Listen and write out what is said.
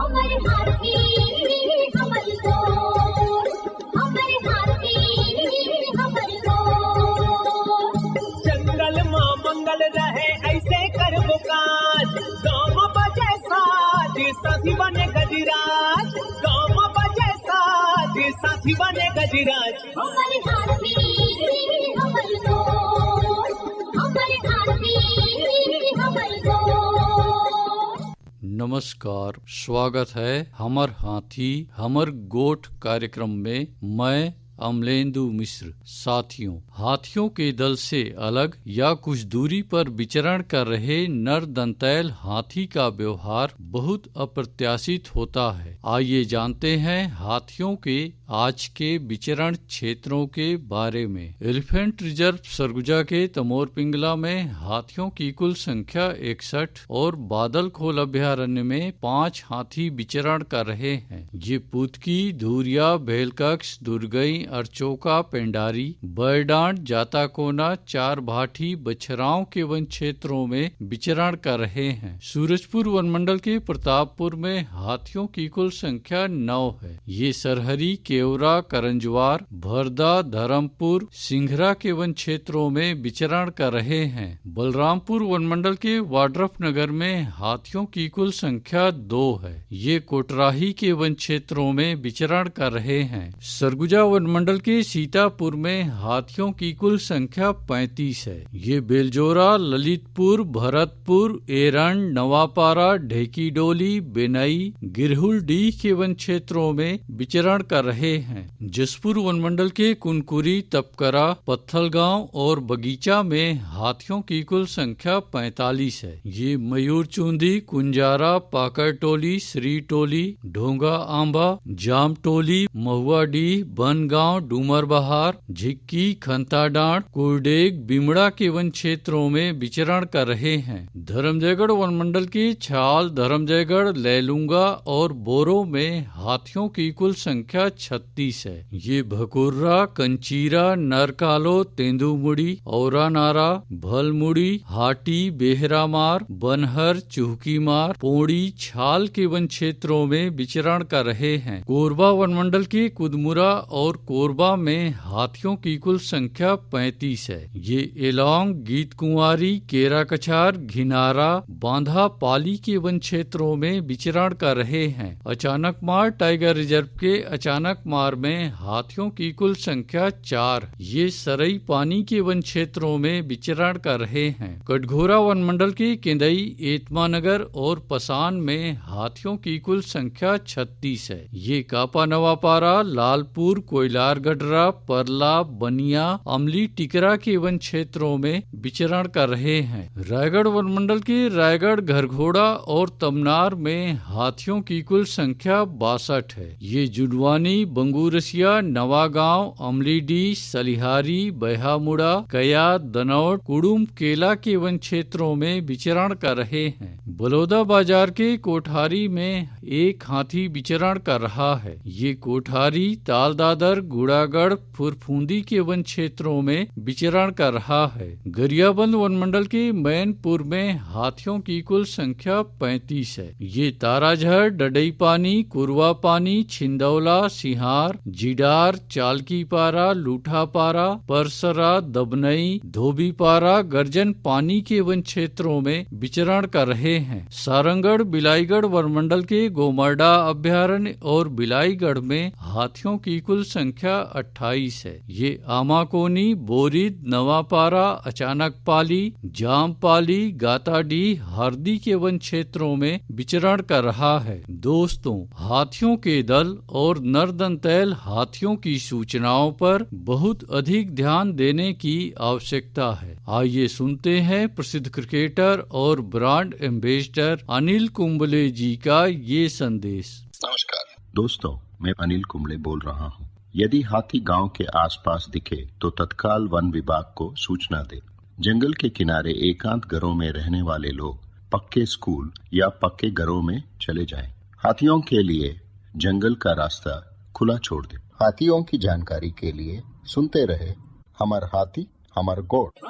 हमारे हाथी हमर गोर, हमारे हाथी हमर गोर। जंगल मां मंगल रहे ऐसे करबो काज, गाँव बजे साज साथी बने गजराज, गाँव बजे साज साथी बने गजराज। हमारे हाथी हमर गोर, हमारे हाथी हमर गोर। नमस्कार, स्वागत है हमर हाथी हमर गोठ कार्यक्रम में। मैं अमलेंदु मिश्र। साथियों, हाथियों के दल से अलग या कुछ दूरी पर विचरण कर रहे नर दंतैल हाथी का व्यवहार बहुत अप्रत्याशित होता है। आइए जानते हैं हाथियों के आज के विचरण क्षेत्रों के बारे में। एलिफेंट रिजर्व सरगुजा के तमोर पिंगला में हाथियों की कुल संख्या 61 और बादल खोल अभ्यारण्य में 5 हाथी विचरण कर रहे हैं। ये पुतकी, धूरिया, भेलकक्ष, दुर्गई, अर्चोका, पेंडारी, बरडांड, जाताकोना, चार भाठी, बछराओं के वन क्षेत्रों में विचरण कर रहे हैं। सूरजपुर वन मंडल के प्रतापपुर में हाथियों की कुल संख्या 9 है। ये सरहरी, केवरा, करंजवार, भरदा, धर्मपुर, सिंघरा के वन क्षेत्रों में विचरण कर रहे हैं। बलरामपुर वन मंडल के वाड्रफ नगर में हाथियों की कुल संख्या 2 है। ये कोटराही के वन क्षेत्रों में विचरण कर रहे हैं। सरगुजा वन मंडल के सीतापुर में हाथियों की कुल संख्या 35 है। ये बेलजोरा, ललितपुर, भरतपुर, एरन, नवापारा, ढेकीडोली, बेनई, गिरहुलडीह के वन क्षेत्रों में विचरण कर रहे हैं। जसपुर वन मंडल के कुनकुरी, तपकरा, पत्थलगांव और बगीचा में हाथियों की कुल संख्या 45 है। ये मयूरचुंदी, कुंजारा, पाकरटोली, श्रीटोली, ढोंगा आंबा, जामटोली, महुआडीह, बनगांव, डूमरबहार, झिक्की, खंताडांड, कुरडेग, बिमड़ा के वन क्षेत्रों में विचरण कर रहे हैं। धर्मजयगढ़ वन मंडल के छाल, धर्मजयगढ़, लैलूंगा और बोरो में हाथियों की कुल संख्या 36 है। ये भकुर्रा, कंचीरा, नरकालो, तेंदुमुड़ी, औरानारा, भलमुड़ी, हाटी, बेहरामार, बनहर, चुहकीमार, पोड़ी, छाल के वन क्षेत्रों में विचरण कर रहे हैं। कोरबा वन मंडल के कुदमुरा और कोरबा में हाथियों की कुल संख्या 35 है। ये एलोंग, गीत कुंवारी, केरा कछार, घिनारा, बांधा पाली के वन क्षेत्रों में विचरण कर रहे हैं। अचानक मार टाइगर रिजर्व के अचानक मार में हाथियों की कुल संख्या 4। ये सरई पानी के वन क्षेत्रों में विचरण कर रहे हैं। कटघोरा वन मंडल के केंदई, एतमानगर और पसान में हाथियों की कुल संख्या 36 है। ये कापा नवापारा, लालपुर, कोयलार गडरा, परला, बनिया, अमली, टिकरा के वन क्षेत्रों में विचरण कर रहे हैं। रायगढ़ वन मंडल के रायगढ़, घरघोड़ा और तमनार में हाथियों की कुल संख्या 62 है। ये जुडवानी, बंगूरसिया, नवागांव, अमलीडी, सलिहारी, बहामुड़ा, कया, दनौर, कुडुम, केला के वन क्षेत्रों में विचरण कर रहे हैं। बलौदा बाजार के कोठारी में एक हाथी विचरण कर रहा है। ये कोठारी, तालदादर, गुड़ागढ़, फुरफूंदी के वन क्षेत्रों में विचरण कर रहा है। गरियाबंद वन मंडल के मैनपुर में हाथियों की कुल संख्या 35 है। ये ताराझर, डडईपानी, कुरवापानी, छिंदौला, सिहार, जिडार, चालकीपारा, लूठापारा, परसरा, दबनई, धोबीपारा, गर्जन पानी के वन क्षेत्रों में विचरण कर रहे हैं। सारंगढ़, बिलाईगढ़ वन मंडल के गोमरडा अभ्यारण्य और बिलाईगढ़ में हाथियों की कुल संख्या 28 है। ये आमाकोनी, बोरिद, नवापारा, अचानकपाली, जामपाली, गाताडी, हरदी के वन क्षेत्रों में विचरण कर रहा है। दोस्तों, हाथियों के दल और नरदंतैल हाथियों की सूचनाओं पर बहुत अधिक ध्यान देने की आवश्यकता है। आइए सुनते हैं प्रसिद्ध क्रिकेटर और ब्रांड एम्बेसडर अनिल कुंबले जी का ये संदेश। नमस्कार दोस्तों, मैं अनिल कुंबले बोल रहा हूँ। यदि हाथी गांव के आसपास दिखे तो तत्काल वन विभाग को सूचना दे। जंगल के किनारे एकांत घरों में रहने वाले लोग पक्के स्कूल या पक्के घरों में चले जाएं। हाथियों के लिए जंगल का रास्ता खुला छोड़ दे। हाथियों की जानकारी के लिए सुनते रहे हमार हाथी हमार गोठ।